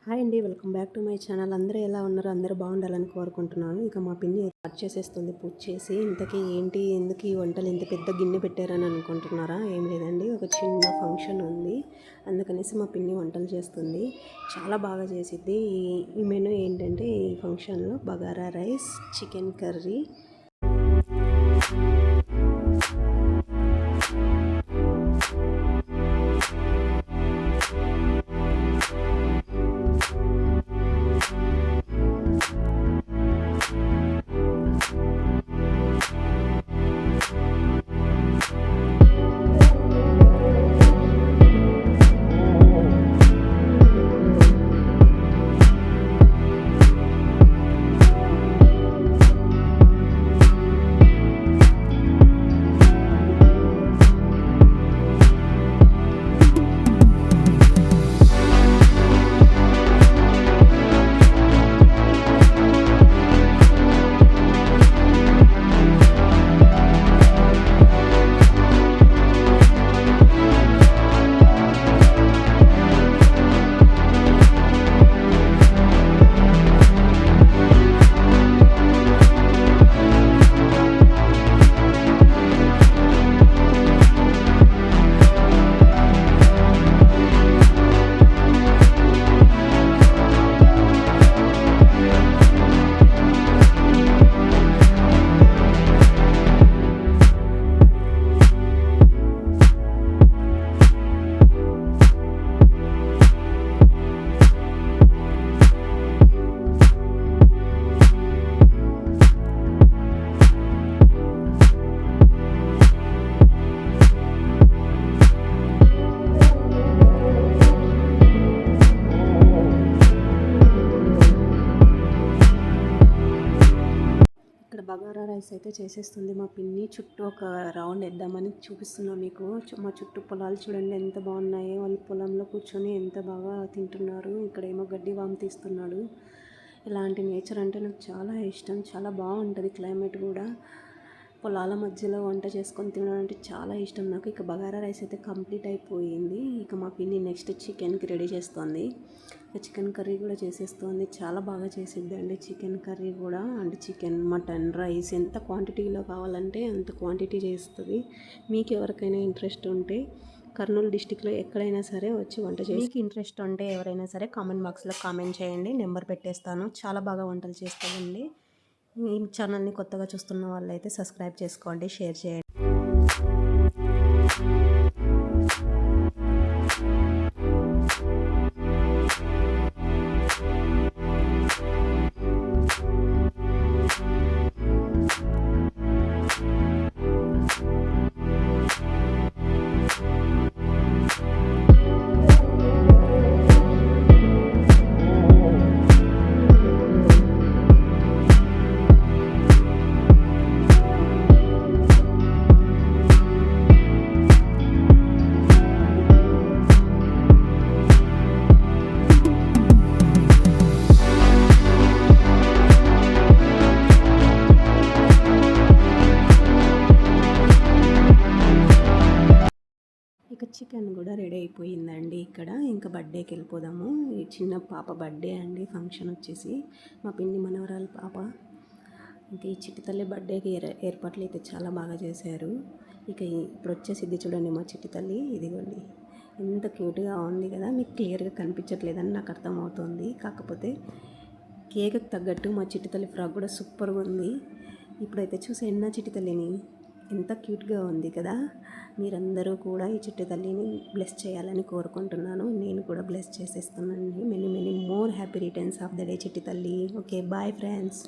Hi అండి, welcome back to my channel. అందరూ ఎలా ఉన్నారు? అందరూ బాగుండాలని కోరుకుంటున్నాను. ఇక మా పిన్ని కట్ చేసేస్తుంది పూజ చేసి. ఇంతకీ ఏంటి, ఎందుకు ఈ వంటలు ఇంత పెద్ద గిన్నె పెట్టారని అనుకుంటున్నారా? ఏం లేదండి, ఒక చిన్న ఫంక్షన్ ఉంది, అందుకనేసి మా పిన్ని వంటలు చేస్తుంది. చాలా బాగా చేసిద్ది. ఈ మెనూ ఏంటంటే, ఈ ఫంక్షన్లో bagara rice, chicken curry, bagara rice అయితే చేసేస్తుంది మా పిన్ని. చుట్టూ ఒక రౌండ్ వేద్దామని చూపిస్తున్నా మీకు. మా చుట్టూ పొలాలు చూడండి ఎంత బాగున్నాయో. వాళ్ళు పొలంలో కూర్చొని ఎంత బాగా తింటున్నారు. ఇక్కడేమో గడ్డి వాము తీస్తున్నాడు. ఇలాంటి నేచర్ అంటే నాకు చాలా ఇష్టం. చాలా బాగుంటుంది క్లైమేట్ కూడా. పొలాల మధ్యలో వంట చేసుకొని తినడం అంటే చాలా ఇష్టం నాకు. ఇక బగారా రైస్ అయితే కంప్లీట్ అయిపోయింది. ఇక మా పిన్ని నెక్స్ట్ చికెన్కి రెడీ చేస్తోంది. ఇక చికెన్ కర్రీ కూడా చేసేస్తోంది. చాలా బాగా చేసిద్ది అండి చికెన్ కర్రీ కూడా. అంటే చికెన్, మటన్, రైస్ ఎంత క్వాంటిటీలో కావాలంటే అంత క్వాంటిటీ చేస్తుంది. మీకు ఎవరికైనా ఇంట్రెస్ట్ ఉంటే కర్నూలు డిస్టిక్లో ఎక్కడైనా సరే వచ్చి వంట చేసి, మీకు ఇంట్రెస్ట్ ఉంటే ఎవరైనా సరే కామెంట్ బాక్స్లో కామెంట్ చేయండి, నెంబర్ పెట్టేస్తాను. చాలా బాగా వంటలు చేస్తామండి. ఈ ఛానల్ని కొత్తగా చూస్తున్న వాళ్ళైతే సబ్స్క్రైబ్ చేసుకోండి, షేర్ చేయండి. ఇక చికెన్ కూడా రెడీ అయిపోయిందండి. ఇక్కడ ఇంకా బర్త్డేకి వెళ్ళిపోదాము. ఈ చిన్న పాప బర్త్డే అండి. ఫంక్షన్ వచ్చేసి మా పిన్ని మనవరాలు పాప. ఇంకా ఈ చిట్టి తల్లి బర్త్డేకి ఏర్పాట్లు అయితే చాలా బాగా చేశారు. ఇక ఇప్పుడు వచ్చేసిద్ది చూడండి మా చిట్టి తల్లి. ఇదిగోండి ఎంత క్యూట్గా ఉంది కదా. మీకు క్లియర్గా కనిపించట్లేదని నాకు అర్థమవుతుంది. కాకపోతే కేక్కి తగ్గట్టు మా చిట్టి తల్లి ఫ్రాక్ కూడా సూపర్గా ఉంది. ఇప్పుడైతే చూసేయండి నా చిట్టి తల్లిని, ఎంత క్యూట్గా ఉంది కదా. మీరందరూ కూడా ఈ చిట్టి తల్లిని బ్లెస్ చేయాలని కోరుకుంటున్నాను. నేను కూడా బ్లెస్ చేసేస్తున్నాను. Many many more happy returns of the day చిట్టి తల్లి. Okay, bye friends.